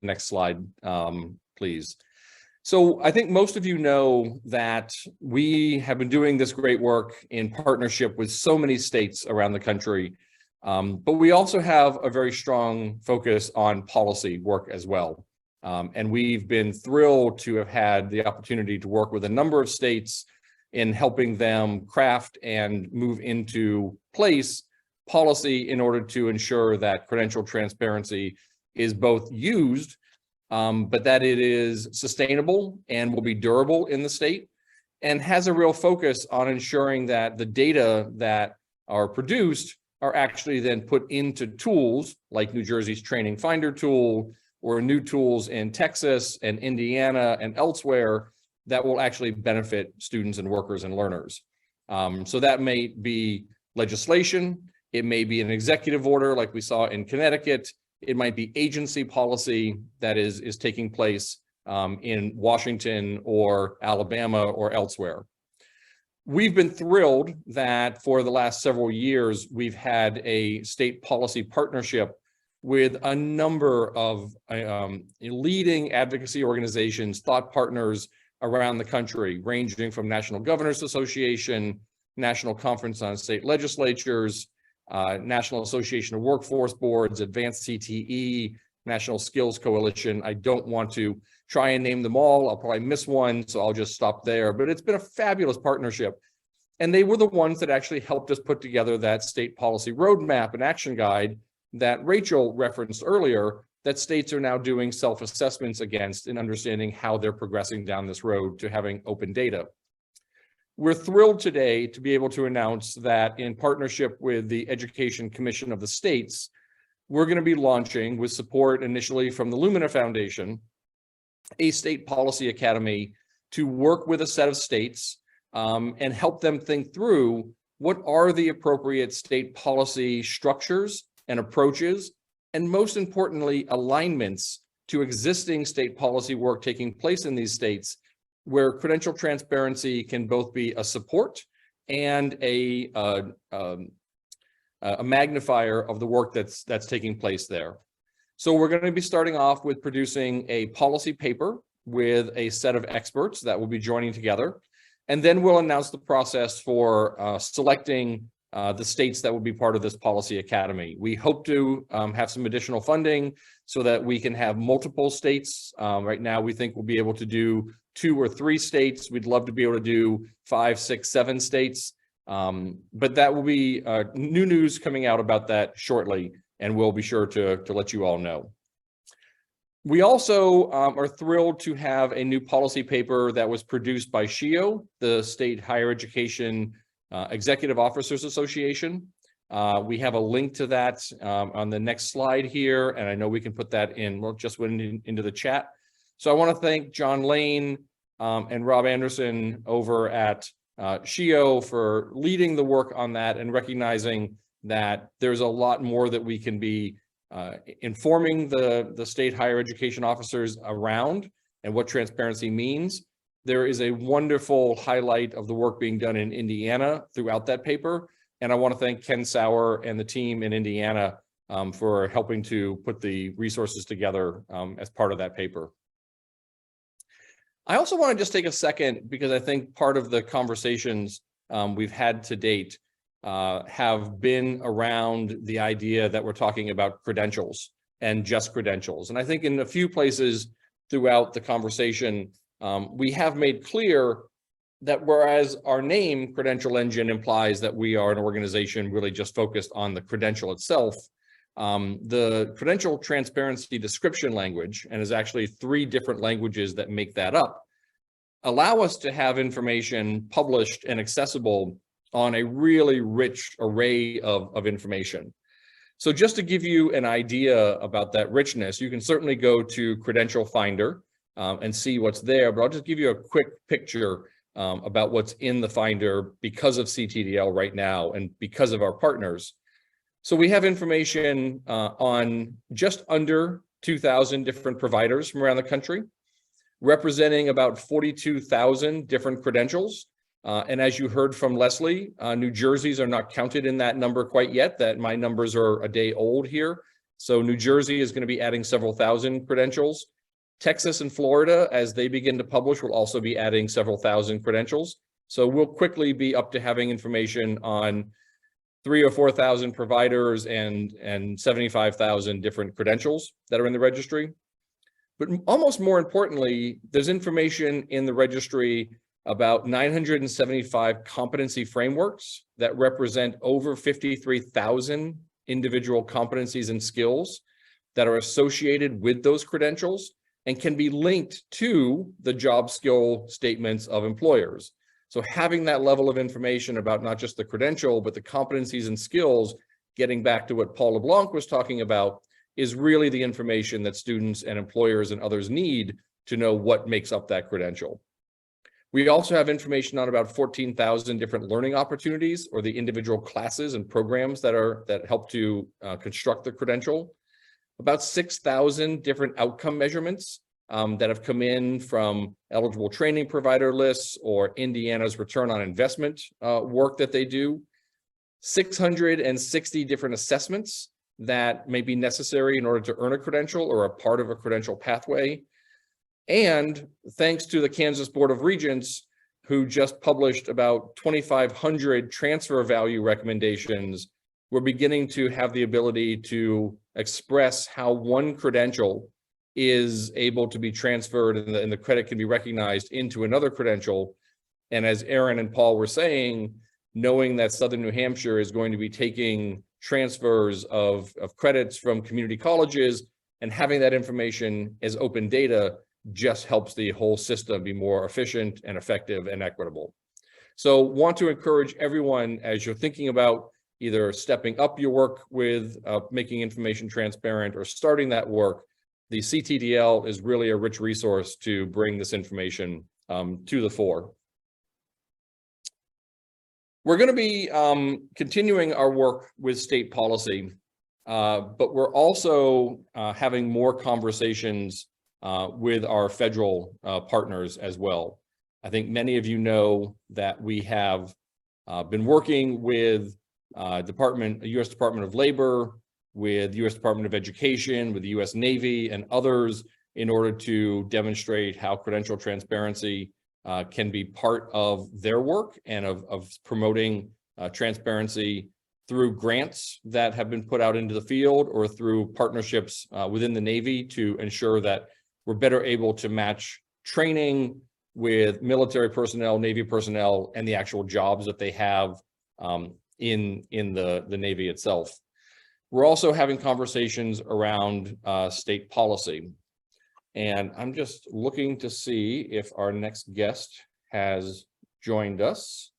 next slide, please. So I think most of you know that we have been doing this great work in partnership with so many states around the country, but we also have a very strong focus on policy work as well. And we've been thrilled to have had the opportunity to work with a number of states in helping them craft and move into place policy in order to ensure that credential transparency is both used, but that it is sustainable and will be durable in the state, and has a real focus on ensuring that the data that are produced are actually then put into tools like New Jersey's Training Finder tool, or new tools in Texas and Indiana and elsewhere that will actually benefit students and workers and learners. So that may be legislation, it may be an executive order like we saw in Connecticut, it might be agency policy that is taking place in Washington or Alabama or elsewhere. We've been thrilled that for the last several years, we've had a state policy partnership with a number of leading advocacy organizations, thought partners around the country, ranging from National Governors Association, National Conference on State Legislatures, National Association of Workforce Boards, Advanced CTE, National Skills Coalition. I don't want to try and name them all. I'll probably miss one, so I'll just stop there. But it's been a fabulous partnership. And they were the ones that actually helped us put together that state policy roadmap and action guide that Rachel referenced earlier, that states are now doing self-assessments against and understanding how they're progressing down this road to having open data. We're thrilled today to be able to announce that in partnership with the Education Commission of the states, we're going to be launching, with support initially from the Lumina Foundation, a state policy academy to work with a set of states and help them think through what are the appropriate state policy structures and approaches, and most importantly, alignments to existing state policy work taking place in these states, where credential transparency can both be a support and a magnifier of the work that's taking place there. So we're going to be starting off with producing a policy paper with a set of experts that will be joining together, and then we'll announce the process for selecting the states that will be part of this policy academy. We hope to have some additional funding so that we can have multiple states. Right now, we think we'll be able to do 2 or 3 states. We'd love to be able to do 5, 6, 7 states. But that will be new news coming out about that shortly, and we'll be sure to let you all know. We also are thrilled to have a new policy paper that was produced by SHIO, the State Higher Education Executive Officers Association. We have a link to that on the next slide here, and I know we can put that in, well, just went into the chat. So I want to thank John Lane and Rob Anderson over at SHIO for leading the work on that and recognizing that there's a lot more that we can be informing the state higher education officers around and what transparency means. There is a wonderful highlight of the work being done in Indiana throughout that paper. And I want to thank Ken Sauer and the team in Indiana for helping to put the resources together as part of that paper. I also want to just take a second, because I think part of the conversations we've had to date have been around the idea that we're talking about credentials and just credentials. And I think in a few places throughout the conversation, we have made clear that whereas our name, Credential Engine, implies that we are an organization really just focused on the credential itself, the credential transparency description language, and is actually 3 different languages that make that up, allow us to have information published and accessible on a really rich array of information. So just to give you an idea about that richness, you can certainly go to Credential Finder and see what's there, but I'll just give you a quick picture about what's in the Finder because of CTDL right now and because of our partners. So we have information on just under 2,000 different providers from around the country, representing about 42,000 different credentials. And as you heard from Leslie, New Jersey's are not counted in that number quite yet, that my numbers are a day old here. So New Jersey is going to be adding several thousand credentials. Texas and Florida, as they begin to publish, will also be adding several thousand credentials. So we'll quickly be up to having information on 3,000 or 4,000 providers and 75,000 different credentials that are in the registry. But almost more importantly, there's information in the registry about 975 competency frameworks that represent over 53,000 individual competencies and skills that are associated with those credentials and can be linked to the job skill statements of employers. So having that level of information about not just the credential, but the competencies and skills, getting back to what Paul LeBlanc was talking about, is really the information that students and employers and others need to know what makes up that credential. We also have information on about 14,000 different learning opportunities, or the individual classes and programs that help to construct the credential. About 6,000 different outcome measurements that have come in from eligible training provider lists or Indiana's return on investment work that they do. 660 different assessments that may be necessary in order to earn a credential or a part of a credential pathway. And thanks to the Kansas Board of Regents, who just published about 2,500 transfer value recommendations, we're beginning to have the ability to express how one credential is able to be transferred and the credit can be recognized into another credential. And as Aaron and Paul were saying, knowing that Southern New Hampshire is going to be taking transfers of credits from community colleges and having that information as open data just helps the whole system be more efficient and effective and equitable. So want to encourage everyone, as you're thinking about either stepping up your work with making information transparent or starting that work, the CTDL is really a rich resource to bring this information to the fore. We're going to be continuing our work with state policy, but we're also having more conversations with our federal partners as well. I think many of you know that we have been working with U.S. Department of Labor, with U.S. Department of Education, with the U.S. Navy and others in order to demonstrate how credential transparency can be part of their work and of promoting transparency through grants that have been put out into the field or through partnerships within the Navy to ensure that we're better able to match training with military personnel, Navy personnel, and the actual jobs that they have in the Navy itself. We're also having conversations around state policy. And I'm just looking to see if our next guest has joined us.